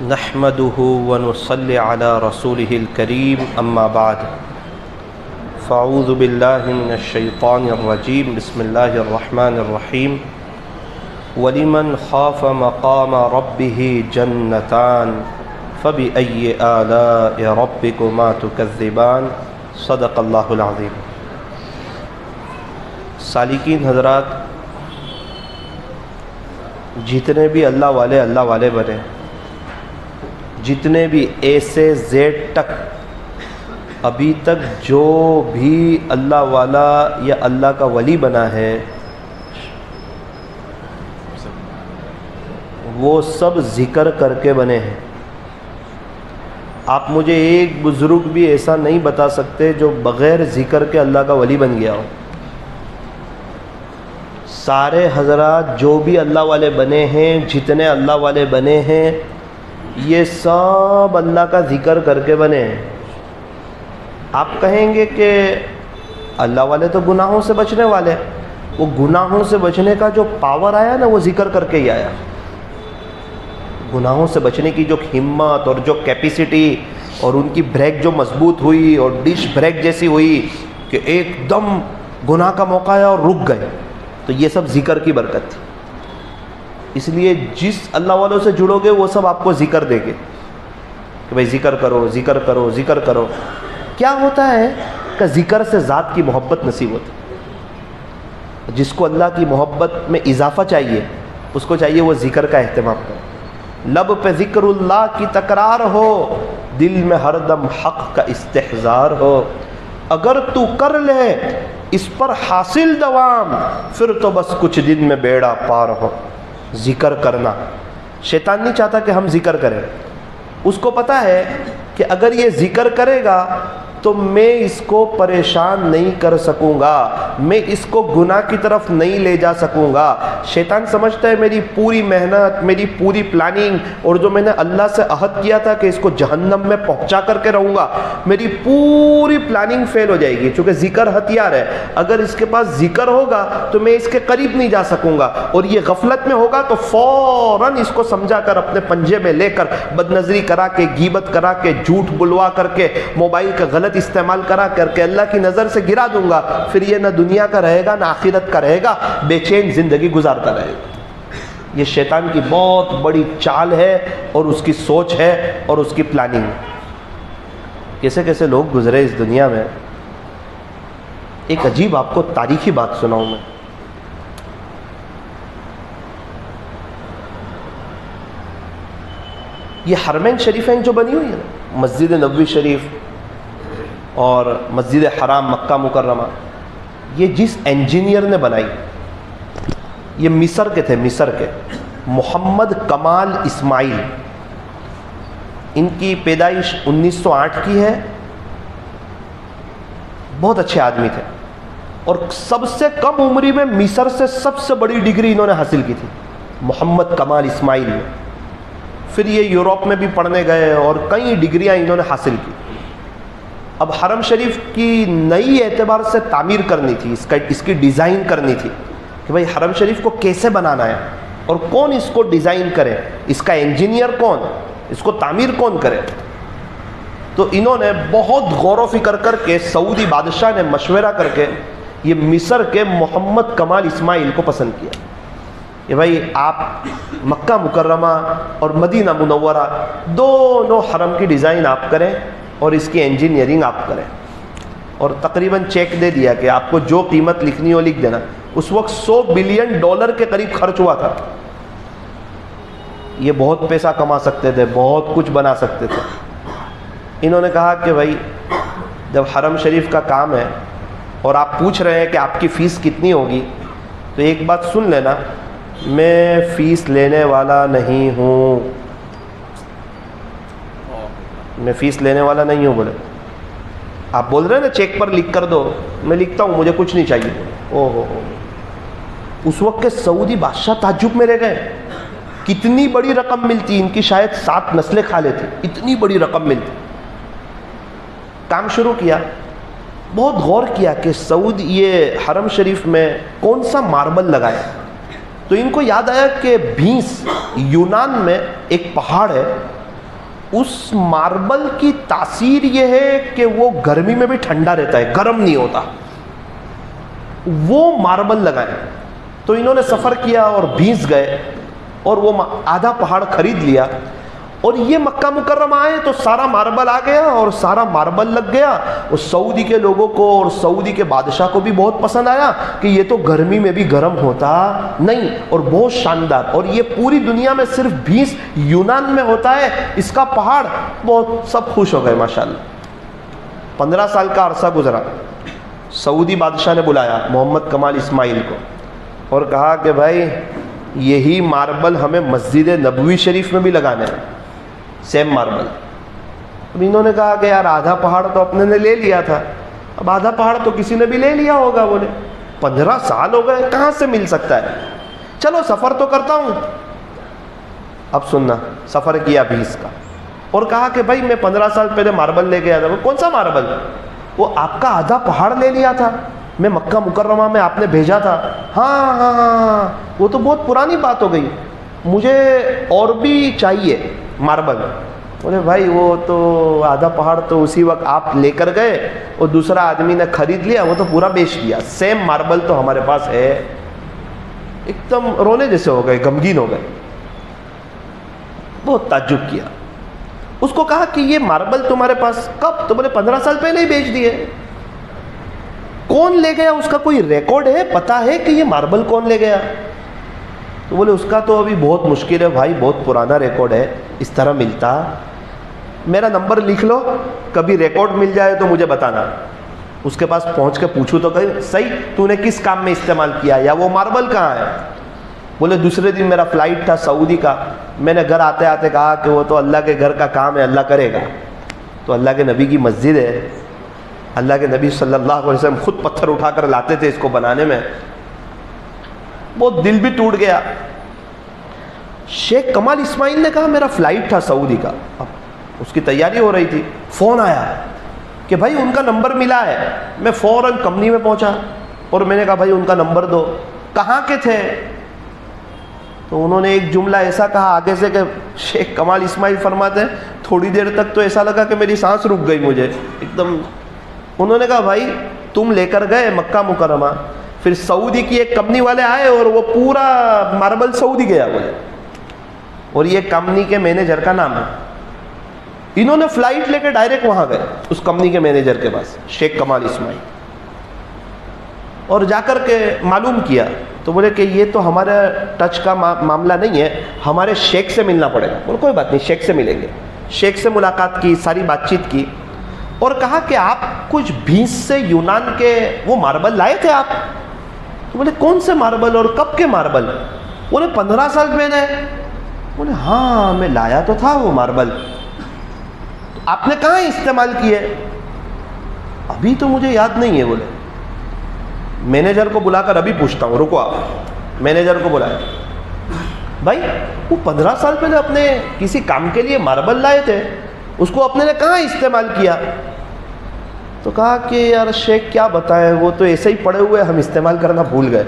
نحمده ونصلي على رسوله الكريم اما بعد فاعوذ بالله من الشيطان الرجيم بسم الله الرحمن الرحيم ولمن خاف مقام ربه جنتان فبأي آلاء ربكما تكذبان صدق اللہ العظیم۔ سالکین حضرات، جتنے بھی اللہ والے بنے، جتنے بھی اے سے زیڈ تک ابھی تک جو بھی اللہ والا یا اللہ کا ولی بنا ہے، وہ سب ذکر کر کے بنے ہیں۔ آپ مجھے ایک بزرگ بھی ایسا نہیں بتا سکتے جو بغیر ذکر کے اللہ کا ولی بن گیا ہو۔ سارے حضرات جو بھی اللہ والے بنے ہیں، جتنے اللہ والے بنے ہیں، یہ سب اللہ کا ذکر کر کے بنے ہیں۔ آپ کہیں گے کہ اللہ والے تو گناہوں سے بچنے والے، وہ گناہوں سے بچنے کا جو پاور آیا نا، وہ ذکر کر کے ہی آیا۔ گناہوں سے بچنے کی جو ہمت اور جو کیپیسٹی اور ان کی بریک جو مضبوط ہوئی اور ڈش بریک جیسی ہوئی کہ ایک دم گناہ کا موقع آیا اور رک گئے، تو یہ سب ذکر کی برکت تھی۔ اس لیے جس اللہ والوں سے جڑو گے وہ سب آپ کو ذکر دے گے کہ بھائی ذکر کرو، ذکر کرو، ذکر کرو۔ کیا ہوتا ہے کہ ذکر سے ذات کی محبت نصیب ہوتی۔ جس کو اللہ کی محبت میں اضافہ چاہیے، اس کو چاہیے وہ ذکر کا اہتمام کرے۔ لب پہ ذکر اللہ کی تکرار ہو، دل میں ہر دم حق کا استحضار ہو۔ اگر تو کر لے اس پر حاصل دوام، پھر تو بس کچھ دن میں بیڑا پار ہو۔ ذکر کرنا، شیطان نہیں چاہتا کہ ہم ذکر کریں۔ اس کو پتہ ہے کہ اگر یہ ذکر کرے گا تو میں اس کو پریشان نہیں کر سکوں گا، میں اس کو گناہ کی طرف نہیں لے جا سکوں گا۔ شیطان سمجھتا ہے میری پوری محنت، میری پوری پلاننگ، اور جو میں نے اللہ سے عہد کیا تھا کہ اس کو جہنم میں پہنچا کر کے رہوں گا، میری پوری پلاننگ فیل ہو جائے گی، چونکہ ذکر ہتھیار ہے۔ اگر اس کے پاس ذکر ہوگا تو میں اس کے قریب نہیں جا سکوں گا، اور یہ غفلت میں ہوگا تو فوراً اس کو سمجھا کر اپنے پنجے میں لے کر بد نظری کرا کے، غیبت کرا کے، جھوٹ بلوا کر کے، موبائل کا غلط استعمال کرا کر کے اللہ کی نظر سے گرا دوں گا۔ پھر یہ نہ دنیا کا رہے گا نہ آخرت کا رہے گا، بے چین زندگی گزارتا رہے گا۔ یہ شیطان کی بہت بڑی چال ہے اور اس کی سوچ ہے اور اس کی پلاننگ۔ کیسے کیسے لوگ گزرے اس دنیا میں۔ ایک عجیب آپ کو تاریخی بات سناؤں میں۔ یہ حرمین شریفین جو بنی ہوئی ہے نا، مسجد نبوی شریف اور مسجد حرام مکہ مکرمہ، یہ جس انجینئر نے بنائی، یہ مصر کے تھے، مصر کے محمد کمال اسماعیل۔ ان کی پیدائش 1908 کی ہے۔ بہت اچھے آدمی تھے، اور سب سے کم عمری میں مصر سے سب سے بڑی ڈگری انہوں نے حاصل کی تھی، محمد کمال اسماعیل نے۔ پھر یہ یورپ میں بھی پڑھنے گئے اور کئی ڈگریاں انہوں نے حاصل کی۔ اب حرم شریف کی نئی اعتبار سے تعمیر کرنی تھی، اس کی ڈیزائن کرنی تھی کہ بھئی حرم شریف کو کیسے بنانا ہے اور کون اس کو ڈیزائن کرے، اس کا انجینئر کون، اس کو تعمیر کون کرے۔ تو انہوں نے بہت غور و فکر کر کے، سعودی بادشاہ نے مشورہ کر کے یہ مصر کے محمد کمال اسماعیل کو پسند کیا کہ بھائی آپ مکہ مکرمہ اور مدینہ منورہ دونوں حرم کی ڈیزائن آپ کریں اور اس کی انجینئرنگ آپ کریں، اور تقریباً چیک دے دیا کہ آپ کو جو قیمت لکھنی ہو لکھ دینا۔ اس وقت $100 بلین کے قریب خرچ ہوا تھا۔ یہ بہت پیسہ کما سکتے تھے، بہت کچھ بنا سکتے تھے۔ انہوں نے کہا کہ بھائی جب حرم شریف کا کام ہے اور آپ پوچھ رہے ہیں کہ آپ کی فیس کتنی ہوگی، تو ایک بات سن لینا، میں فیس لینے والا نہیں ہوں، میں فیس لینے والا نہیں ہوں۔ بولے آپ بول رہے ہیں نا چیک پر لکھ کر دو، میں لکھتا ہوں، مجھے کچھ نہیں چاہیے۔ او ہو، اس وقت کے سعودی بادشاہ تعجب میں رہ گئے، کتنی بڑی رقم ملتی، ان کی شاید 7 نسلیں کھا لیتی، اتنی بڑی رقم ملتی۔ کام شروع کیا، بہت غور کیا کہ سعودی یہ حرم شریف میں کون سا ماربل لگایا، تو ان کو یاد آیا کہ بھینس، یونان میں ایک پہاڑ ہے اس ماربل کی تاثیر یہ ہے کہ وہ گرمی میں بھی ٹھنڈا رہتا ہے، گرم نہیں ہوتا. وہ ماربل لگائے تو انہوں نے سفر کیا اور بھیس گئے اور وہ آدھا پہاڑ خرید لیا. اور یہ مکہ مکرمہ آئے تو سارا ماربل آ گیا اور سارا ماربل لگ گیا. اور سعودی کے لوگوں کو اور سعودی کے بادشاہ کو بھی بہت پسند آیا کہ یہ تو گرمی میں بھی گرم ہوتا نہیں اور بہت شاندار. اور یہ پوری دنیا میں صرف 20 یونان میں ہوتا ہے اس کا پہاڑ. بہت سب خوش ہو گئے ماشاءاللہ. 15 سال کا عرصہ گزرا. سعودی بادشاہ نے بلایا محمد کمال اسماعیل کو اور کہا کہ بھائی یہی ماربل ہمیں مسجد نبوی شریف میں بھی لگانا ہے، سیم ماربل. اب انہوں نے کہا کہ یار آدھا پہاڑ تو اپنے نے لے لیا تھا، اب آدھا پہاڑ تو کسی نے بھی لے لیا ہوگا. بولے 15 سال ہو گئے، کہاں سے مل سکتا ہے؟ چلو سفر تو کرتا ہوں. اب سننا، سفر کیا 20 کا اور کہا کہ بھائی میں 15 سال پہلے ماربل لے گیا تھا. وہ کون سا ماربل؟ وہ آپ کا آدھا پہاڑ لے لیا تھا، میں مکہ مکرمہ میں آپ نے بھیجا تھا. ہاں وہ تو بہت پرانی بات ہو گئی، مجھے اور بھی چاہیے ماربل. بولے بھائی وہ تو آدھا پہاڑ تو اسی وقت آپ لے کر گئے اور دوسرا آدمی نے خرید لیا، وہ تو پورا بیچ دیا. سیم ماربل تو ہمارے پاس ہے. ایک دم رونے جیسے ہو گئے، غمگین ہو گئے، بہت تعجب کیا. اس کو کہا کہ یہ ماربل تمہارے پاس کب؟ تو بولے 15 سال پہلے ہی بیچ دیے. کون لے گیا؟ اس کا کوئی ریکارڈ ہے؟ پتا ہے کہ یہ ماربل کون لے گیا؟ تو بولے اس کا تو ابھی بہت مشکل ہے بھائی، بہت پرانا ریکارڈ ہے، اس طرح ملتا. میرا نمبر لکھ لو، کبھی ریکارڈ مل جائے تو مجھے بتانا. اس کے پاس پہنچ کے پوچھوں تو کہ صحیح تو نے کس کام میں استعمال کیا یا وہ ماربل کہاں ہے؟ بولے دوسرے دن میرا فلائٹ تھا سعودی کا، میں نے گھر آتے آتے کہا کہ وہ تو اللہ کے گھر کا کام ہے، اللہ کرے گا. تو اللہ کے نبی کی مسجد ہے، اللہ کے نبی صلی اللہ علیہ وسلم خود پتھر اٹھا کر لاتے تھے اس کو بنانے میں. بہت دل بھی ٹوٹ گیا. شیخ کمال اسماعیل نے کہا میرا فلائٹ تھا سعودی کا، اب اس کی تیاری ہو رہی تھی، فون آیا کہ بھائی ان کا نمبر ملا ہے. میں فوراً کمپنی میں پہنچا اور میں نے کہا بھائی ان کا نمبر دو. کہاں کے تھے؟ تو انہوں نے ایک جملہ ایسا کہا آگے سے کہ شیخ کمال اسماعیل فرماتے ہیں تھوڑی دیر تک تو ایسا لگا کہ میری سانس رک گئی مجھے ایک دم. انہوں نے کہا بھائی تم لے کر گئے مکہ مکرمہ، پھر سعودی کی ایک کمپنی والے آئے اور وہ پورا ماربل سعودی گیا بولے، اور یہ کمپنی کے مینیجر کا نام ہے. انہوں نے فلائٹ لے کے ڈائریکٹ وہاں گئے اس کمپنی کے مینیجر کے پاس، شیخ کمال اسماعیل، اور جا کر کے معلوم کیا. تو بولے کہ یہ تو ہمارا ٹچ کا معاملہ نہیں ہے، ہمارے شیخ سے ملنا پڑے گا. بولے کوئی بات نہیں، شیخ سے ملیں گے. شیخ سے ملاقات کی، ساری بات چیت کی اور کہا کہ آپ کچھ 20 سے یونان کے وہ ماربل لائے تھے آپ؟ تو بولے کون سے ماربل اور کب کے ماربل؟ بولے 15 سال پہلے. بولے ہاں میں لایا تو تھا وہ ماربل، آپ نے کہاں استعمال کیے؟ ابھی تو مجھے یاد نہیں ہے. بولے مینیجر کو بلا کر ابھی پوچھتا ہوں، رکو. آپ مینیجر کو بلایا، بھائی وہ 15 سال پہلے اپنے کسی کام کے لیے ماربل لائے تھے، اس کو اپنے نے کہاں استعمال کیا؟ تو کہا کہ یار شیخ کیا بتائیں، وہ تو ایسے ہی پڑے ہوئے، ہم استعمال کرنا بھول گئے.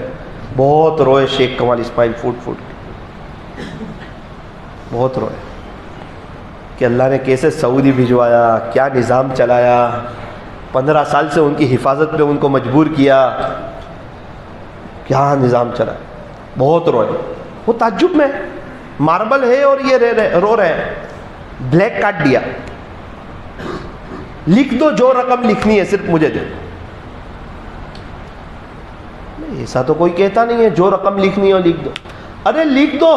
بہت روئے شیخ کمال اسماعیل، فوٹ فوٹ بہت روئے کہ اللہ نے کیسے سعودی بھجوایا، کیا نظام چلایا، 15 سال سے ان کی حفاظت پہ ان کو مجبور کیا، کیا نظام چلا. بہت روئے. وہ تعجب میں، ماربل ہے اور یہ رو رہے ہیں. بلیک کاٹ دیا، لکھ دو جو رقم لکھنی ہے صرف مجھے دے. ایسا تو کوئی کہتا نہیں ہے جو رقم لکھنی ہے لکھ دو. ارے لکھ دو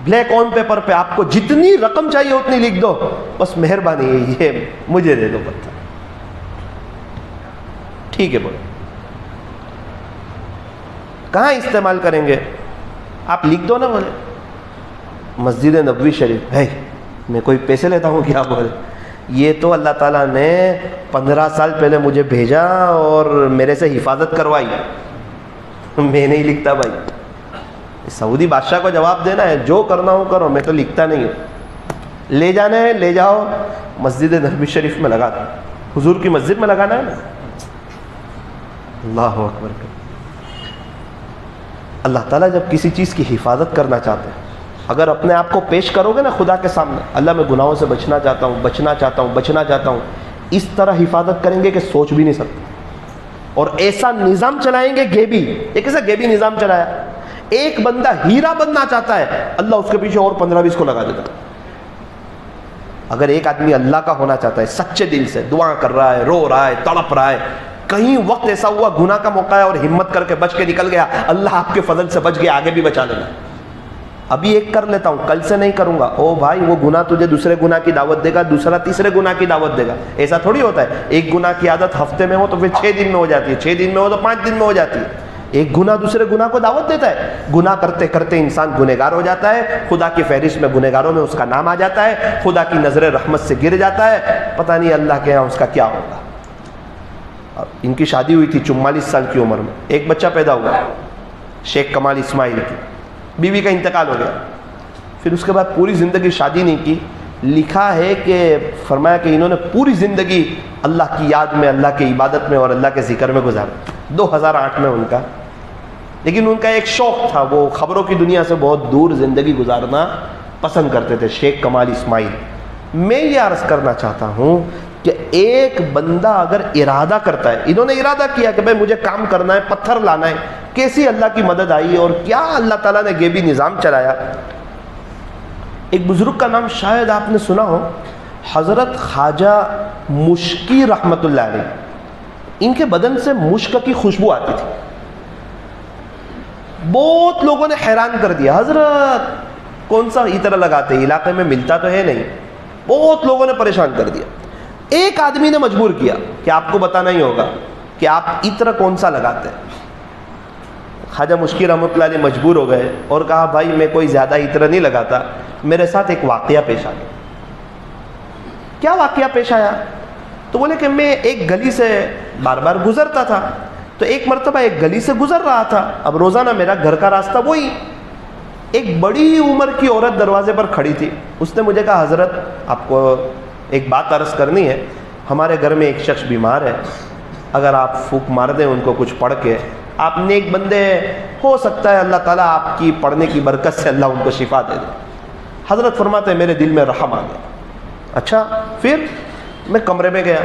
بلیک آن پیپر پہ، آپ کو جتنی رقم چاہیے اتنی لکھ دو، بس مہربانی ہے یہ مجھے دے دو پتھر. ٹھیک ہے. بولے کہاں استعمال کریں گے؟ آپ لکھ دو نا. بولے مسجد نبوی شریف. ہے میں کوئی پیسے لیتا ہوں کیا؟ بولے یہ تو اللہ تعالیٰ نے 15 سال پہلے مجھے بھیجا اور میرے سے حفاظت کروائی، میں نہیں لکھتا بھائی. سعودی بادشاہ کو جواب دینا ہے، جو کرنا ہو کرو، میں تو لکھتا نہیں ہوں. لے جانا ہے لے جاؤ، مسجد نبوی شریف میں لگا دو، حضور کی مسجد میں لگانا ہے نا. اللہ اکبر. اللہ تعالیٰ جب کسی چیز کی حفاظت کرنا چاہتے ہیں اگر اپنے آپ کو پیش کرو گے نا خدا کے سامنے، اللہ میں گناہوں سے بچنا چاہتا ہوں، بچنا چاہتا ہوں، بچنا چاہتا ہوں، اس طرح حفاظت کریں گے کہ سوچ بھی نہیں سکتے. اور ایسا نظام چلائیں گے گیبی. ایک ایسا گیبی نظام چلایا، ایک بندہ ہیرا بننا چاہتا ہے، اللہ اس کے پیچھے اور 15-20 کو لگا دیتا. اگر ایک آدمی اللہ کا ہونا چاہتا ہے، سچے دل سے دعا کر رہا ہے، رو رہا ہے، تڑپ رہا ہے، کہیں وقت ایسا ہوا گناہ کا موقع ہے اور ہمت کر کے بچ کے نکل گیا، اللہ آپ کے فضل سے بچ گیا، آگے بھی بچا لینا. ابھی ایک کر لیتا ہوں، کل سے نہیں کروں گا. او بھائی، وہ گناہ تجھے دوسرے گناہ کی دعوت دے گا، دوسرا تیسرے گناہ کی دعوت دے گا. ایسا تھوڑی ہوتا ہے ایک گناہ کی عادت ہفتے میں ہو تو پھر 6 دن میں ہو جاتی ہے، 6 دن میں ہو تو 5 دن میں ہو جاتی ہے. ایک گناہ دوسرے گناہ کو دعوت دیتا ہے. گناہ کرتے کرتے انسان گنہگار ہو جاتا ہے، خدا کی فہرست میں گنہگاروں میں اس کا نام آ جاتا ہے، خدا کی نظر رحمت سے گر جاتا ہے. پتہ نہیں اللہ کے یہاں اس کا کیا ہوگا. ان کی شادی ہوئی تھی 44 سال کی عمر میں، ایک بچہ پیدا ہوا شیخ کمال اسماعیل کی. بیوی کا انتقال ہو گیا. پھر اس کے بعد پوری زندگی شادی نہیں کی. لکھا ہے کہ فرمایا کہ انہوں نے پوری زندگی اللہ کی یاد میں، اللہ کی عبادت میں اور اللہ کے ذکر میں گزارا. 2008 میں ان کا، لیکن ان کا ایک شوق تھا، وہ خبروں کی دنیا سے بہت دور زندگی گزارنا پسند کرتے تھے. شیخ کمال اسماعیل. میں یہ عرض کرنا چاہتا ہوں کہ ایک بندہ اگر ارادہ کرتا ہے، انہوں نے ارادہ کیا کہ بھائی مجھے کام کرنا ہے، پتھر لانا ہے، کیسی اللہ کی مدد آئی اور کیا اللہ تعالیٰ نے یہ بھی نظام چلایا. ایک بزرگ کا نام شاید آپ نے سنا ہو، حضرت خواجہ مشکی رحمت اللہ علیہ. ان کے بدن سے مشک کی خوشبو آتی تھی. بہت لوگوں نے حیران کر دیا، حضرت کون سا عطر لگاتے، علاقے میں ملتا تو ہے نہیں. بہت لوگوں نے پریشان کر دیا. ایک آدمی نے مجبور کیا کہ آپ کو بتانا ہی ہوگا کہ آپ عطر کون سا لگاتے ہیں. خواجہ مشکی رحمۃ اللہ علیہ مجبور ہو گئے اور کہا بھائی میں کوئی زیادہ عطر نہیں لگاتا، میرے ساتھ ایک واقعہ پیش آ گیا. کیا واقعہ پیش آیا؟ تو بولے کہ میں ایک گلی سے بار بار گزرتا تھا، تو ایک مرتبہ ایک گلی سے گزر رہا تھا. اب روزانہ میرا گھر کا راستہ وہی. ایک بڑی عمر کی عورت دروازے پر کھڑی تھی. اس نے مجھے کہا حضرت آپ کو ایک بات عرض کرنی ہے، ہمارے گھر میں ایک شخص بیمار ہے، اگر آپ پھونک مار دیں ان کو کچھ پڑھ کے، آپ نیک بندے ہو سکتا ہے اللہ تعالیٰ آپ کی پڑھنے کی برکت سے اللہ ان کو شفا دے دے. حضرت فرماتے ہیں میرے دل میں رحم آ گیا. اچھا. پھر میں کمرے میں گیا،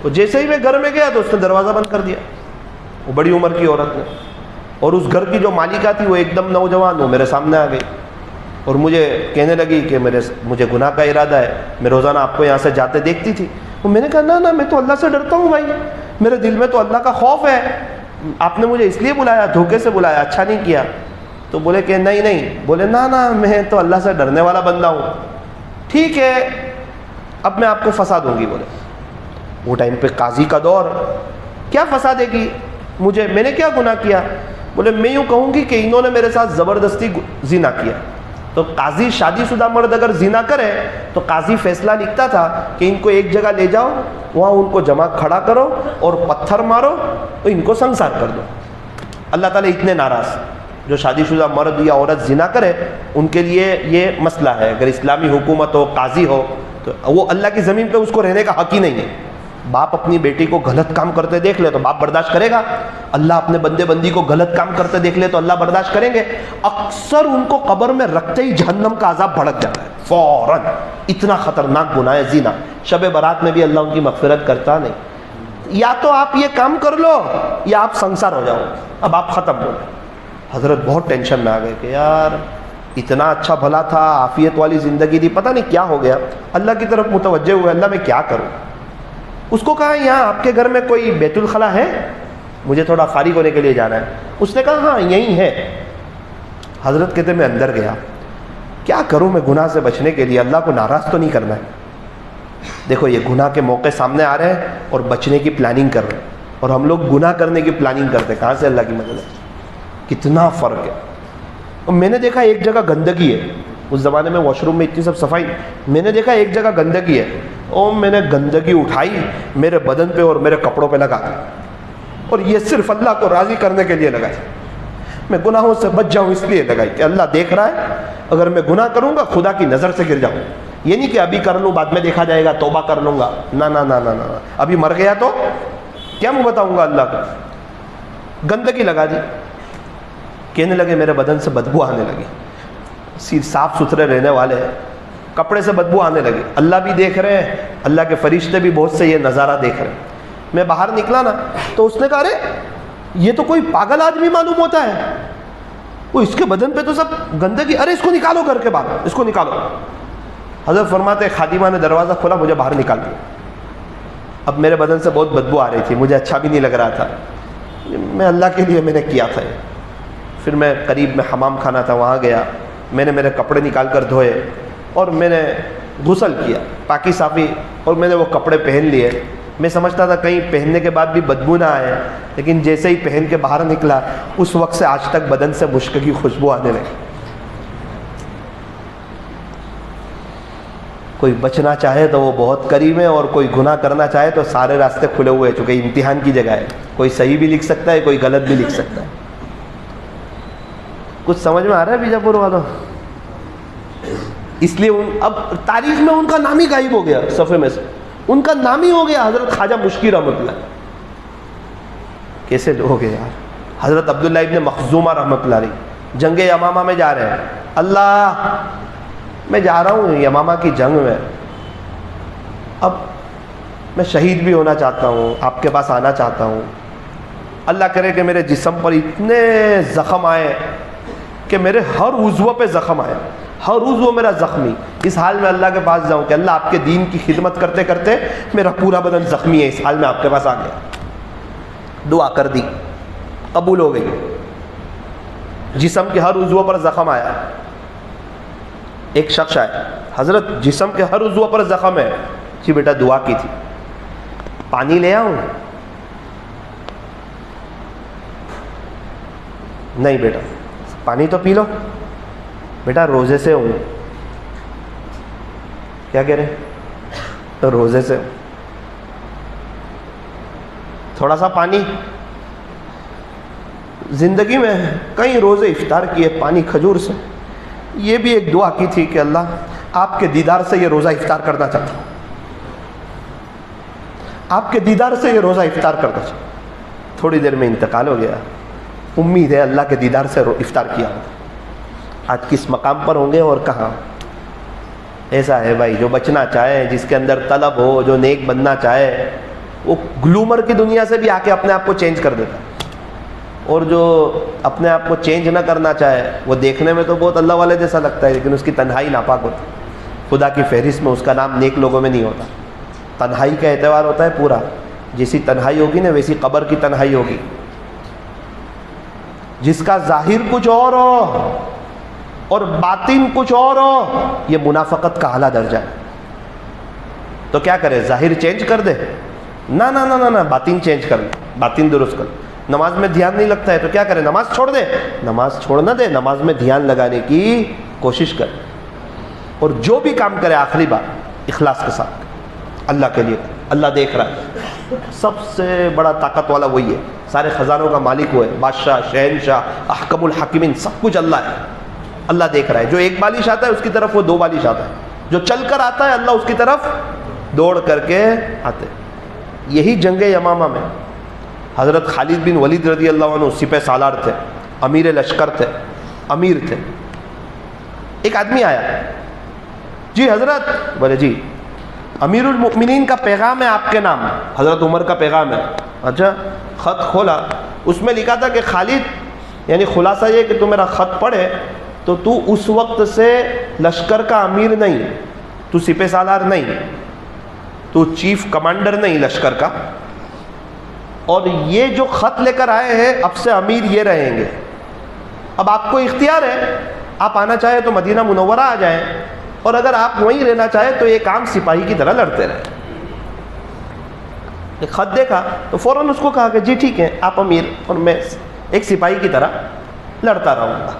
تو جیسے ہی میں گھر میں گیا تو اس نے دروازہ بند کر دیا، وہ بڑی عمر کی عورت نے. اور اس گھر کی جو مالکہ تھی وہ ایک دم نوجوان، وہ میرے سامنے آ گئی اور مجھے کہنے لگی کہ مجھے گناہ کا ارادہ ہے، میں روزانہ آپ کو یہاں سے جاتے دیکھتی تھی. تو میں نے کہا نہ میں تو اللہ سے ڈرتا ہوں بھائی، میرے دل میں تو اللہ کا خوف ہے، آپ نے مجھے اس لیے بلایا، دھوکے سے بلایا، اچھا نہیں کیا. تو بولے کہ نہیں. بولے نہ میں تو اللہ سے ڈرنے والا بندہ ہوں. ٹھیک ہے اب میں آپ کو پھنسا دوں گی. بولے وہ ٹائم پہ قاضی کا دور، کیا پھنسا دے گی مجھے، میں نے کیا گناہ کیا؟ بولے میں یوں کہوں گی کہ انہوں نے میرے ساتھ زبردستی زنا کیا. تو قاضی شادی شدہ مرد اگر زنا کرے تو قاضی فیصلہ لکھتا تھا کہ ان کو ایک جگہ لے جاؤ، وہاں ان کو جمع کھڑا کرو اور پتھر مارو تو ان کو سنسار کر دو. اللہ تعالیٰ اتنے ناراض، جو شادی شدہ مرد یا عورت زنا کرے ان کے لیے یہ مسئلہ ہے. اگر اسلامی حکومت ہو، قاضی ہو، تو وہ اللہ کی زمین پہ اس کو رہنے کا حق ہی نہیں ہے. باپ اپنی بیٹی کو غلط کام کرتے دیکھ لے تو باپ برداشت کرے گا، اللہ اپنے بندے بندی کو غلط کام کرتے دیکھ لے تو اللہ برداشت کریں گے. اکثر ان کو قبر میں رکھتے ہی جہنم کا عذاب بھڑک جاتا ہے فوراً. اتنا خطرناک گناہ ہے زنا. شب برات میں بھی اللہ ان کی مغفرت کرتا نہیں. یا تو آپ یہ کام کر لو یا آپ سنسار ہو جاؤ، اب آپ ختم ہو گئے. حضرت بہت ٹینشن میں آ گئے کہ یار اتنا اچھا بھلا تھا، عافیت والی زندگی تھی، پتہ نہیں کیا ہو گیا. اللہ کی طرف متوجہ ہوئے، اللہ میں کیا کروں. اس کو کہا یہاں آپ کے گھر میں کوئی بیت الخلا ہے، مجھے تھوڑا فارغ ہونے کے لیے جانا ہے. اس نے کہا ہاں یہیں ہے. حضرت کہتے میں اندر گیا، کیا کروں میں گناہ سے بچنے کے لیے، اللہ کو ناراض تو نہیں کرنا ہے. دیکھو یہ گناہ کے موقع سامنے آ رہے ہیں اور بچنے کی پلاننگ کر رہے ہیں، اور ہم لوگ گناہ کرنے کی پلاننگ کرتے ہیں. کہاں سے اللہ کی مدد ہے، کتنا فرق ہے. اور میں نے دیکھا ایک جگہ گندگی ہے، اس زمانے میں واش روم میں اتنی سب صفائی، میں نے دیکھا ایک جگہ گندگی ہے، اور میں نے گندگی اٹھائی میرے بدن پہ اور میرے کپڑوں پہ لگا دی، اور یہ صرف اللہ کو راضی کرنے کے لیے لگائی. میں گناہوں سے بچ جاؤں اس لیے لگائی کہ اللہ دیکھ رہا ہے، اگر میں گناہ کروں گا خدا کی نظر سے گر جاؤں. یہ نہیں کہ ابھی کر لوں بعد میں دیکھا جائے گا، توبہ کر لوں گا، نہ نہ نہ نہ نہ، ابھی مر گیا تو کیا میں بتاؤں گا اللہ کا. گندگی لگا دی. کہنے لگے میرے بدن سے بدبو آنے لگی. صاف ستھرے رہنے والے ہیں، کپڑے سے بدبو آنے لگی. اللہ بھی دیکھ رہے ہیں، اللہ کے فرشتے بھی بہت سے یہ نظارہ دیکھ رہے ہیں. میں باہر نکلا نا تو اس نے کہا ارے یہ تو کوئی پاگل آدمی معلوم ہوتا ہے، وہ اس کے بدن پہ تو سب گندگی، ارے اس کو نکالو گھر کے باہر، اس کو نکالو. حضرت فرماتے خادمہ نے دروازہ کھولا، مجھے باہر نکال دیا. اب میرے بدن سے بہت بدبو آ رہی تھی، مجھے اچھا بھی نہیں لگ رہا تھا. میں اللہ کے لیے میں نے کیا تھا. پھر میں قریب میں حمام خانہ تھا، وہاں گیا، میں نے میرے کپڑے نکال کر دھوئے اور میں نے غسل کیا پاکی صافی، اور میں نے وہ کپڑے پہن لیے. میں سمجھتا تھا کہیں پہننے کے بعد بھی بدبو نہ آئے، لیکن جیسے ہی پہن کے باہر نکلا اس وقت سے آج تک بدن سے مشک کی خوشبو آنے لگی. کوئی بچنا چاہے تو وہ بہت قریب ہے، اور کوئی گناہ کرنا چاہے تو سارے راستے کھلے ہوئے ہیں، چونکہ امتحان کی جگہ ہے. کوئی صحیح بھی لکھ سکتا ہے، کوئی غلط بھی لکھ سکتا ہے. کچھ سمجھ میں آ رہا ہے بیجاپور والوں؟ اس لیے اب تاریخ میں ان کا نام ہی غائب ہو گیا، صفحے میں سے ان کا نام ہی ہو گیا حضرت خواجہ مشکی رحمۃ اللہ. کیسے لوگ ہیں یار. حضرت عبداللہ ابن مخزومہ رحمۃ اللہ علیہ جنگ یمامہ میں جا رہے ہیں. اللہ میں جا رہا ہوں یمامہ کی جنگ میں، اب میں شہید بھی ہونا چاہتا ہوں، آپ کے پاس آنا چاہتا ہوں. اللہ کرے کہ میرے جسم پر اتنے زخم آئے کہ میرے ہر عضو پہ زخم آئے، ہر عضو میرا زخمی. اس حال میں اللہ کے پاس جاؤں کہ اللہ آپ کے دین کی خدمت کرتے کرتے میرا پورا بدن زخمی ہے، اس حال میں آپ کے پاس آ گیا. دعا کر دی، قبول ہو گئی. جسم کے ہر عضو پر زخم آیا. ایک شخص آیا، حضرت جسم کے ہر عضو پر زخم ہے. جی بیٹا دعا کی تھی. پانی لے آؤں؟ نہیں بیٹا، پانی تو پی لو. بیٹا روزے سے ہوں. کیا کہہ رہے؟ تو روزے سے ہوں. تھوڑا سا پانی. زندگی میں کئی روزے افطار کیے پانی کھجور سے. یہ بھی ایک دعا کی تھی کہ اللہ آپ کے دیدار سے یہ روزہ افطار کرنا چاہتا ہوں، آپ کے دیدار سے یہ روزہ افطار کرنا چاہتا ہوں. تھوڑی دیر میں انتقال ہو گیا. امید ہے اللہ کے دیدار سے افطار کیا ہوگا. آج کس مقام پر ہوں گے اور کہاں. ایسا ہے بھائی، جو بچنا چاہے، جس کے اندر طلب ہو، جو نیک بننا چاہے، وہ گلومر کی دنیا سے بھی آ کے اپنے آپ کو چینج کر دیتا ہے. اور جو اپنے آپ کو چینج نہ کرنا چاہے وہ دیکھنے میں تو بہت اللہ والے جیسا لگتا ہے، لیکن اس کی تنہائی ناپاک ہوتی ہے. خدا کی فہرست میں اس کا نام نیک لوگوں میں نہیں ہوتا. تنہائی کا اعتبار ہوتا ہے پورا. جیسی تنہائی ہوگی نا ویسی قبر کی تنہائی ہوگی. جس کا ظاہر کچھ اور ہو اور باطن کچھ اور ہو، یہ منافقت کا اعلیٰ درجہ ہے. تو کیا کرے؟ ظاہر چینج کر دے؟ نہ نہ نہ نہ، باطن چینج کر لے، باطن درست کر لے. نماز میں دھیان نہیں لگتا ہے تو کیا کرے؟ نماز چھوڑ دے. نماز چھوڑ نہ دے، نماز میں دھیان لگانے کی کوشش کر. اور جو بھی کام کرے آخری بات اخلاص کے ساتھ اللہ کے لیے. اللہ دیکھ رہا ہے. سب سے بڑا طاقت والا وہی ہے، سارے خزانوں کا مالک وہ ہے، بادشاہ، شہنشاہ، احکم الحاکمین، سب کچھ اللہ ہے. اللہ دیکھ رہا ہے. جو ایک بالش آتا ہے اس کی طرف وہ دو بالش آتا ہے، جو چل کر آتا ہے اللہ اس کی طرف دوڑ کر کے آتے. یہی جنگ یمامہ میں حضرت خالد بن ولید رضی اللہ عنہ سپہ سالار تھے، امیر لشکر تھے، امیر تھے. ایک آدمی آیا. جی حضرت. بولے جی امیر المؤمنین کا پیغام ہے آپ کے نام. حضرت عمر کا پیغام ہے. اچھا. خط کھولا، اس میں لکھا تھا کہ خالد، یعنی خلاصہ یہ کہ تو میرا خط پڑھے تو تو اس وقت سے لشکر کا امیر نہیں، تو سپہ سالار نہیں، تو چیف کمانڈر نہیں لشکر کا، اور یہ جو خط لے کر آئے ہیں اب سے امیر یہ رہیں گے. اب آپ کو اختیار ہے، آپ آنا چاہیں تو مدینہ منورہ آ جائیں، اور اگر آپ وہیں رہنا چاہیں تو ایک عام سپاہی کی طرح لڑتے رہیں. ایک خط دیکھا تو فوراً اس کو کہا کہ جی ٹھیک ہے آپ امیر اور میں ایک سپاہی کی طرح لڑتا رہوں گا.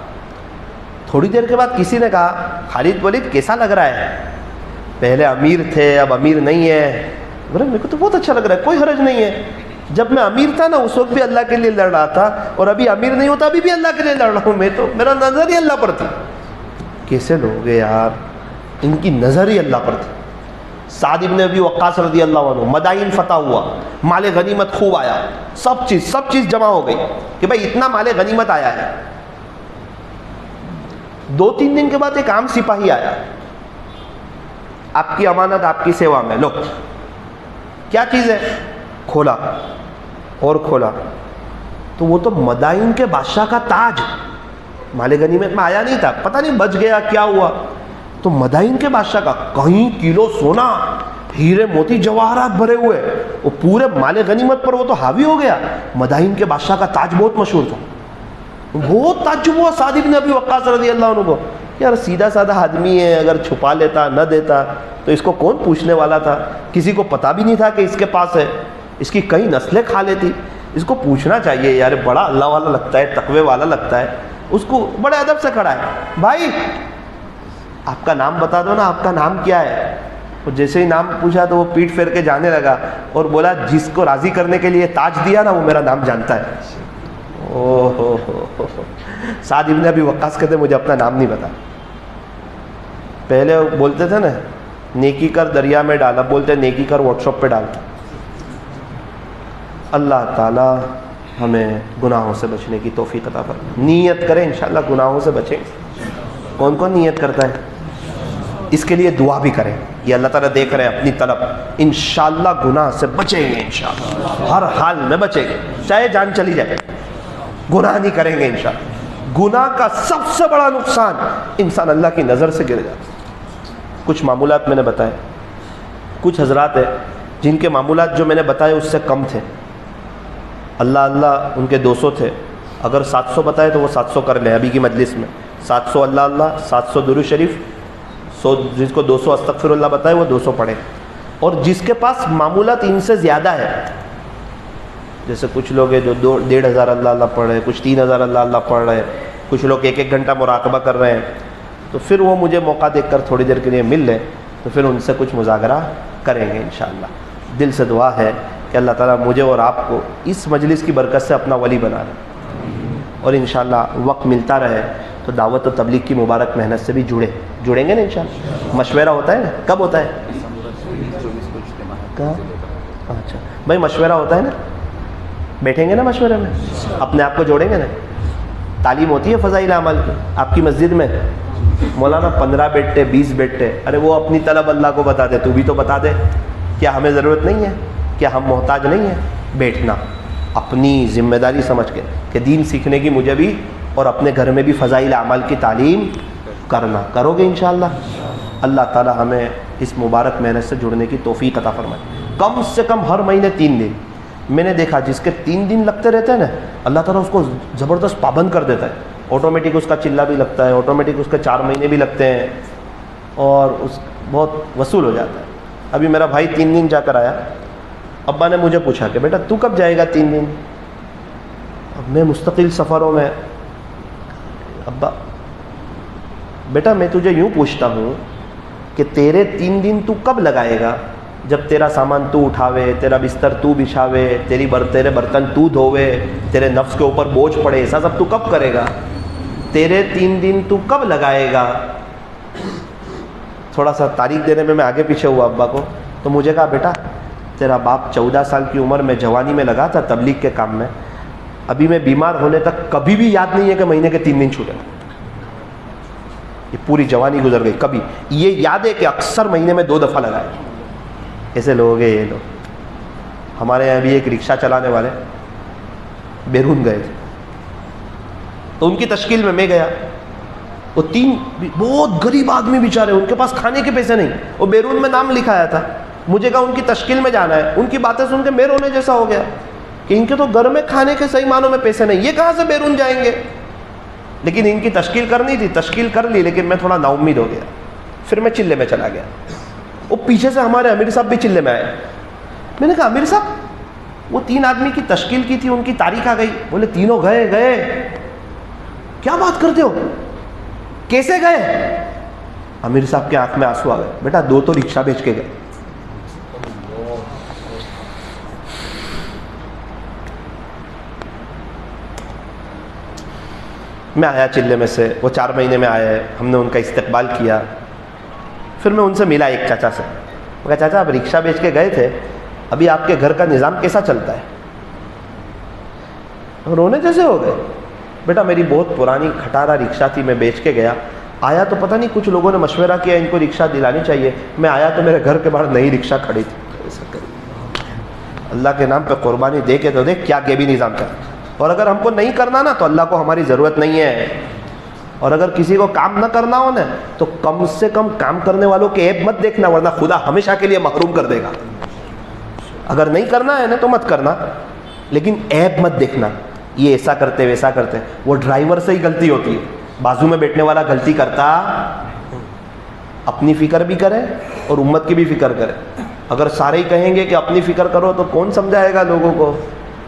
تھوڑی دیر کے بعد کسی نے کہا خالد ولید کیسا لگ رہا ہے؟ پہلے امیر تھے اب امیر نہیں ہے. بولے میرے کو تو بہت اچھا لگ رہا ہے، کوئی حرج نہیں ہے. جب میں امیر تھا نا اس وقت بھی اللہ کے لیے لڑ رہا تھا، اور ابھی امیر نہیں ہوتا ابھی بھی اللہ کے لیے لڑ رہا ہوں. میں تو میرا نظر ہی اللہ پر تھی. کیسے لوگ ہیں یار، ان کی نظر ہی اللہ پر تھی. سعد ابن ابی وقاص رضی اللہ عنہ، مدائن فتح ہوا، مال غنیمت خوب آیا، سب چیز جمع ہو گئی کہ بھائی اتنا مال غنیمت آیا ہے. 2-3 دن کے بعد ایک عام سپاہی آیا, آپ کی امانت آپ کی سیوا میں, لو کیا چیز ہے, کھولا اور کھولا تو وہ تو مدائن کے بادشاہ کا تاج مال غنیمت میں آیا نہیں تھا, پتہ نہیں بچ گیا کیا ہوا, تو مدائن کے بادشاہ کا کہیں کلو سونا, ہیرے موتی جواہرات بھرے ہوئے, وہ پورے مال غنیمت پر وہ تو حاوی ہو گیا. مدائن کے بادشاہ کا تاج بہت مشہور تھا. بہت تعجب ہوا سعد بن ابی وقاص رضی اللہ عنہ کو, یار سیدھا سادہ آدمی ہے, اگر چھپا لیتا نہ دیتا تو اس کو کون پوچھنے والا تھا, کسی کو پتہ بھی نہیں تھا کہ اس کے پاس ہے, اس کی کئی نسلیں کھا لیتی, اس کو پوچھنا چاہیے یار, بڑا اللہ والا لگتا ہے, تقوی والا لگتا ہے. اس کو بڑے ادب سے کھڑا ہے, بھائی آپ کا نام بتا دو نا, آپ کا نام کیا ہے. اور جیسے ہی نام پوچھا تو وہ پیٹ پھیر کے جانے لگا اور بولا جس کو راضی کرنے کے لیے تاج دیا نا وہ میرا نام جانتا ہے. او ہو سعد ابن ابی وقاص کہتے مجھے اپنا نام نہیں بتا. پہلے بولتے تھے نا نیکی کر دریا میں ڈالا, بولتے نیکی کر واٹس ایپ پہ ڈال. اللہ تعالی ہمیں گناہوں سے بچنے کی توفیق عطا فرمائے. نیت کریں انشاءاللہ گناہوں سے بچیں. کون کون نیت کرتا ہے, اس کے لیے دعا بھی کریں. یہ اللہ تعالیٰ دیکھ رہے ہیں اپنی طلب. انشاءاللہ گناہ سے بچیں گے, انشاءاللہ ہر حال میں بچیں گے, چاہے جان چلی جائے, گناہ نہیں کریں گے انشاءاللہ. گناہ کا سب سے بڑا نقصان انسان اللہ کی نظر سے گر جاتا ہے. کچھ معمولات میں نے بتائے, کچھ حضرات ہیں جن کے معمولات جو میں نے بتائے اس سے کم تھے. اللہ اللہ ان کے 200 تھے, اگر 700 بتائے تو وہ 700 کر لیں ابھی کی مجلس میں. 700 اللہ اللہ, 700 درود شریف, 100 جس کو 200 استغفر اللہ بتائے وہ 200 پڑھے. اور جس کے پاس معمولات ان سے زیادہ ہے, جیسے کچھ لوگ ہیں جو 1,500 اللہ اللہ پڑھ رہے ہیں, کچھ 3,000 اللہ اللہ پڑھ رہے ہیں, کچھ لوگ 1 گھنٹہ مراقبہ کر رہے ہیں, تو پھر وہ مجھے موقع دیکھ کر تھوڑی دیر کے لیے مل لیں تو پھر ان سے کچھ مذاکرہ کریں گے انشاءاللہ. دل سے دعا ہے کہ اللہ تعالیٰ مجھے اور آپ کو اس مجلس کی برکت سے اپنا ولی بنا لے, اور انشاءاللہ وقت ملتا رہے تو دعوت و تبلیغ کی مبارک محنت سے بھی جڑیں گے نا انشاءاللہ. مشورہ ہوتا ہے نا, کب ہوتا ہے, کہاں, اچھا بھائی مشورہ ہوتا ہے نا, بیٹھیں گے نا مشورے میں, اپنے آپ کو جوڑیں گے نا. تعلیم ہوتی ہے فضائل اعمال کی آپ کی مسجد میں, مولانا 15 بیٹھتے 20 بیٹھتے, ارے وہ اپنی طلب اللہ کو بتا دے, تو بھی تو بتا دے. کیا ہمیں ضرورت نہیں ہے, کیا ہم محتاج نہیں ہیں؟ بیٹھنا اپنی ذمہ داری سمجھ کے کہ دین سیکھنے کی مجھے بھی, اور اپنے گھر میں بھی فضائل اعمال کی تعلیم کرنا. کرو گے انشاءاللہ. اللہ تعالی ہمیں اس مبارک محنت سے جڑنے کی توفیق عطا فرمائے. کم سے کم ہر مہینے 3 دن. میں نے دیکھا جس کے 3 دن لگتے رہتے ہیں نا, اللہ تعالیٰ اس کو زبردست پابند کر دیتا ہے. آٹومیٹک اس کا چلہ بھی لگتا ہے, آٹومیٹک اس کے 4 مہینے بھی لگتے ہیں, اور اس بہت وصول ہو جاتا ہے. ابھی میرا بھائی 3 دن جا کر آیا, ابا نے مجھے پوچھا کہ بیٹا تو کب جائے گا 3 دن. اب میں مستقل سفروں میں, ابا بیٹا میں تجھے یوں پوچھتا ہوں کہ تیرے 3 دن تو کب لگائے گا, جب تیرا سامان تو اٹھاوے, تیرا بستر تو بچھاوے, تیرے برتن تو دھوے, تیرے نفس کے اوپر بوجھ پڑے, ایسا سب تو کب کرے گا. تیرے 3 دن تو کب لگائے گا. تھوڑا سا تاریخ دینے میں آگے پیچھے ہوا ابا کو, تو مجھے کہا بیٹا تیرا باپ 14 سال کی عمر میں جوانی میں لگا تھا تبلیغ کے کام میں, ابھی میں بیمار ہونے تک کبھی بھی یاد نہیں ہے کہ مہینے کے 3 دن چھوٹے. یہ پوری جوانی گزر گئی, کبھی یہ یاد ہے کہ اکثر مہینے میں 2 دفعہ لگائے. ایسے لوگ ہیں یہ لوگ. ہمارے یہاں بھی ایک رکشہ چلانے والے بیرون گئے تھے, تو ان کی تشکیل میں گیا. وہ 3 بہت غریب آدمی بیچارے, ان کے پاس کھانے کے پیسے نہیں, وہ بیرون میں نام لکھایا تھا. مجھے کہا ان کی تشکیل میں جانا ہے. ان کی باتیں سن کے میں رونے جیسا ہو گیا کہ ان کے تو گھر میں کھانے کے صحیح معنوں میں پیسے نہیں, یہ کہاں سے بیرون جائیں گے. لیکن ان کی تشکیل کرنی تھی, تشکیل کر لی, لیکن میں تھوڑا نا امید ہو گیا. پھر میں چلے میں چلا گیا. وہ پیچھے سے ہمارے امیر صاحب بھی چلے میں آئے. میں نے کہا امیر صاحب وہ 3 آدمی کی تشکیل کی تھی, ان کی تاریخ آ گئی. بولے تینوں گئے. کیا بات کرتے ہو, کیسے گئے؟ امیر صاحب کے آنکھ میں آنسو آ گئے. بیٹا 2 تو رکشہ بیچ کے گئے. میں آیا چلے میں سے, وہ 4 مہینے میں آئے, ہم نے ان کا استقبال کیا. پھر میں ان سے ملا ایک چاچا سے. میں کہا چاچا آپ رکشہ بیچ کے گئے تھے, ابھی آپ کے گھر کا نظام کیسا چلتا ہے؟ رونے جیسے ہو گئے. بیٹا میری بہت پرانی کھٹارا رکشا تھی، میں بیچ کے گیا، آیا تو پتہ نہیں کچھ لوگوں نے مشورہ کیا ان کو رکشا دلانی چاہیے، میں آیا تو میرے گھر کے باہر نئی رکشا کھڑی تھی۔ اللہ کے نام پہ قربانی دے کے تو دیکھ کیا گیبی نظام کا۔ اور اگر ہم کو نہیں کرنا نا تو اللہ کو ہماری ضرورت نہیں ہے، اور اگر کسی کو کام نہ کرنا ہو نا تو کم سے کم کام کرنے والوں کے عیب مت دیکھنا، ورنہ خدا ہمیشہ کے لیے محروم کر دے گا۔ اگر نہیں کرنا ہے نا تو مت کرنا، لیکن عیب مت دیکھنا، یہ ایسا کرتے ویسا کرتے۔ وہ ڈرائیور سے ہی غلطی ہوتی ہے، بازو میں بیٹھنے والا غلطی کرتا، اپنی فکر بھی کرے اور امت کی بھی فکر کرے۔ اگر سارے ہی کہیں گے کہ اپنی فکر کرو تو کون سمجھائے گا لوگوں کو؟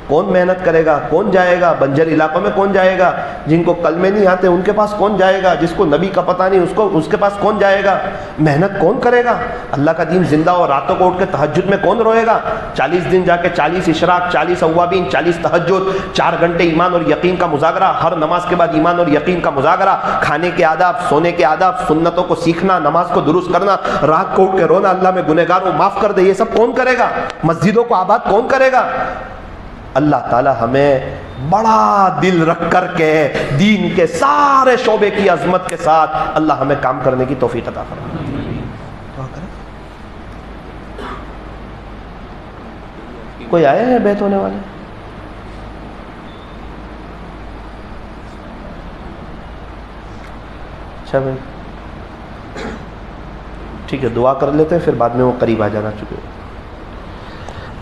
کون محنت کرے گا؟ کون جائے گا بنجر علاقوں میں؟ کون جائے گا؟ جن کو کلمے نہیں آتے ان کے پاس کون جائے گا؟ جس کو نبی کا پتہ نہیں اس کے پاس کون جائے گا؟ محنت کون کرے گا؟ اللہ کا دین زندہ اور راتوں کو اٹھ کے تہجد میں کون روئے گا؟ 40 دن جا کے 40 اشراق، 40 اوابین، 40 تہجد، 4 گھنٹے ایمان اور یقین کا مذاکرہ، ہر نماز کے بعد ایمان اور یقین کا مذاکرہ، کھانے کے آداب، سونے کے آداب، سنتوں کو سیکھنا، نماز کو درست کرنا، رات کو اٹھ کے رونا اللہ میں گنہگار ہوں معاف کر دے، یہ سب کون کرے گا؟ مسجدوں کو آباد کون کرے گا؟ اللہ تعالی ہمیں بڑا دل رکھ کر کے دین کے سارے شعبے کی عظمت کے ساتھ اللہ ہمیں کام کرنے کی توفیق عطا فرمائے۔ کوئی آئے ہیں بیت ہونے والے؟ اچھا بھائی ٹھیک ہے، دعا کر لیتے ہیں پھر بعد میں وہ قریب آ جانا چکے۔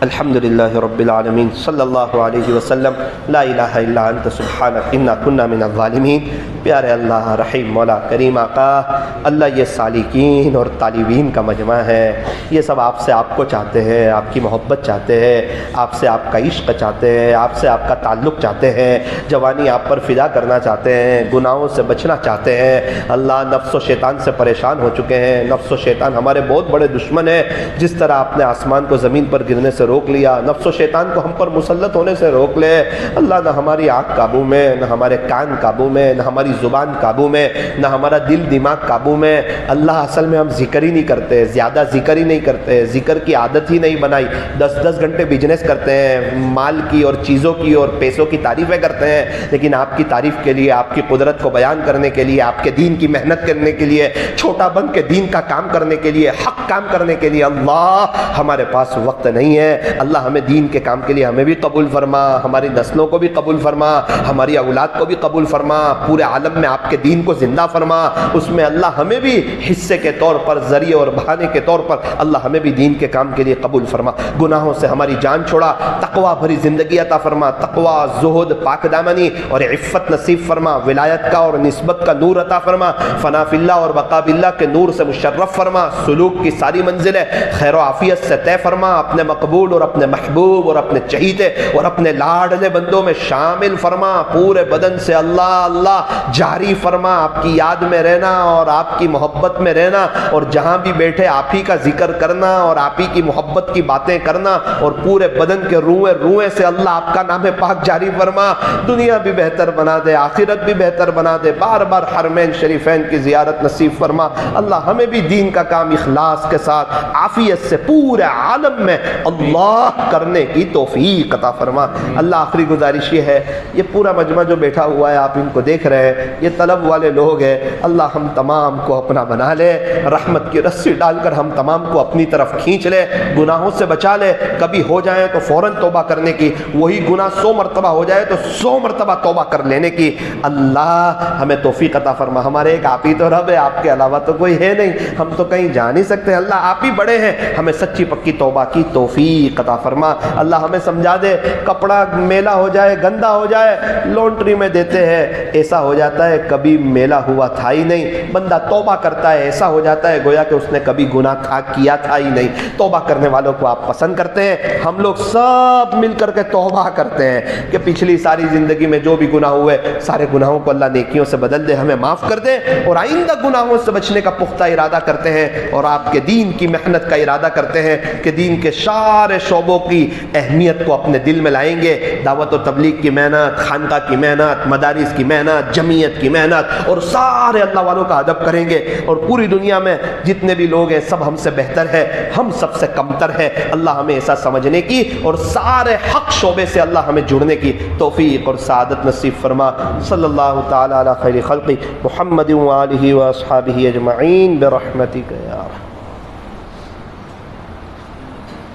الحمدللہ رب العالمین، صلی اللہ علیہ وسلم، لا الہ الا انت سبحانک انا کنا من الظالمین۔ پیارے اللہ، رحیم مولا، کریم آقا، اللہ یہ سالکین اور طالبین کا مجمع ہے، یہ سب آپ سے آپ کو چاہتے ہیں، آپ کی محبت چاہتے ہیں، آپ سے آپ کا عشق چاہتے ہیں، آپ سے آپ کا تعلق چاہتے ہیں، جوانی آپ پر فدا کرنا چاہتے ہیں، گناہوں سے بچنا چاہتے ہیں۔ اللہ، نفس و شیطان سے پریشان ہو چکے ہیں، نفس و شیطان ہمارے بہت بڑے دشمن ہیں، جس طرح آپ نے آسمان کو زمین پر گرنے سے روک لیا، نفس و شیطان کو ہم پر مسلط ہونے سے روک لے۔ اللہ، نہ ہماری آنکھ قابو میں، نہ ہمارے کان قابو میں، نہ ہماری زبان قابو میں، نہ ہمارا دل دماغ قابو میں۔ اللہ، اصل میں ہم ذکر ہی نہیں کرتے، زیادہ ذکر ہی نہیں کرتے، ذکر کی عادت ہی نہیں بنائی، 10 گھنٹے بزنس کرتے ہیں، مال کی اور چیزوں کی اور پیسوں کی تعریفیں کرتے ہیں، لیکن آپ کی تعریف کے لیے، آپ کی قدرت کو بیان کرنے کے لیے، آپ کے دین کی محنت کرنے کے لیے، چھوٹا بن کے دین کا کام کرنے کے لیے، حق کام کرنے کے لیے اللہ ہمارے پاس وقت نہیں ہے۔ اللہ ہمیں دین کے کام کے لیے ہمیں بھی قبول فرما، ہماری نسلوں کو بھی قبول فرما، ہماری اولاد کو بھی قبول فرما، پورے عالم میں آپ کے دین کو زندہ فرما، اس میں اللہ ہمیں بھی حصے کے طور پر، ذریعے اور بہانے کے طور پر اللہ ہمیں بھی دین کے کام کے لیے قبول فرما۔ گناہوں سے ہماری جان چھوڑا، تقوی بھری زندگی عطا فرما، تقوی، زہد، پاک دامنی اور عفت نصیب فرما، ولایت کا اور نسبت کا نور عطا فرما، فنا فی اللہ اور بقا باللہ کے نور سے مشرف فرما، سلوک کی ساری منزلیں خیر و عافیت سے طے فرما، اپنے مقبول اور اپنے محبوب اور اپنے چہیتے اور اپنے لاڈلے بندوں میں شامل فرما، پورے بدن سے اللہ اللہ جاری فرما، آپ کی یاد میں رہنا اور آپ کی محبت میں رہنا، اور جہاں بھی بیٹھے آپ ہی کا ذکر کرنا اور آپ ہی کی محبت کی باتیں کرنا، اور پورے بدن کے روئیں سے اللہ آپ کا نام پاک جاری فرما، دنیا بھی بہتر بنا دے، آخرت بھی بہتر بنا دے، بار بار حرمین شریفین کی زیارت نصیب فرما۔ اللہ ہمیں بھی دین کا کام اخلاص کے ساتھ عافیت سے پورے عالم میں اللہ کرنے کی توفیق عطا فرما۔ اللہ، آخری گزارش یہ ہے، یہ پورا مجمع جو بیٹھا ہوا ہے آپ ان کو دیکھ رہے ہیں، یہ طلب والے لوگ ہیں، اللہ ہم تمام کو اپنا بنا لے، رحمت کی رسی ڈال کر ہم تمام کو اپنی طرف کھینچ لے، گناہوں سے بچا لے، کبھی ہو جائیں تو فوراً توبہ کرنے کی، وہی گناہ 100 مرتبہ ہو جائے تو 100 مرتبہ توبہ کر لینے کی۔ اللہ ہمیں توفیق عطا فرما۔ ہمارے ایک آپ ہی تو رب ہے، آپ کے علاوہ تو کوئی ہے نہیں، ہم تو کہیں جا نہیں سکتے، اللہ آپ ہی بڑے ہیں، ہمیں سچی پکی توبہ کی توفیق عطا فرما۔ اللہ ہمیں سمجھا دے، کپڑا میلا ہو جائے، گندا ہو جائے، لانڈری میں دیتے ہیں، ایسا ہو جاتا ہے کبھی میلا ہوا تھا ہی نہیں، بندہ توبہ کرتا ہے، ایسا ہو جاتا ہے گویا کہ اس نے کبھی گناہ کیا تھا ہی نہیں۔ توبہ کرنے والوں کو آپ پسند کرتے ہیں، ہم لوگ سب مل کر کے توبہ کرتے ہیں کہ پچھلی ساری زندگی میں جو بھی گناہ ہوئے، سارے گناہوں کو اللہ نیکیوں سے بدل دے، ہمیں معاف کر دے، اور آئندہ گناہوں سے بچنے کا پختہ ارادہ کرتے ہیں، اور آپ کے دین کی محنت کا ارادہ کرتے ہیں کہ دین کے سارے شعبوں کی اہمیت کو اپنے دل میں لائیں گے۔ دعوت و تبلیغ کی محنت، خانقاہ کی محنت، مدارس کی محنت، جمعیت علمیت کی محنت، اور سارے اللہ والوں کا ادب کریں گے، اور پوری دنیا میں جتنے بھی لوگ ہیں سب ہم سے بہتر ہے، ہم سب سے کمتر ہے۔ اللہ ہمیں ایسا سمجھنے کی اور سارے حق شعبے سے اللہ ہمیں جڑنے کی توفیق اور سعادت نصیب فرما۔ صلی اللہ تعالی علی خیر خلق محمد وآلہ واصحابہ اجمعین برحمتک یا رحمۃ۔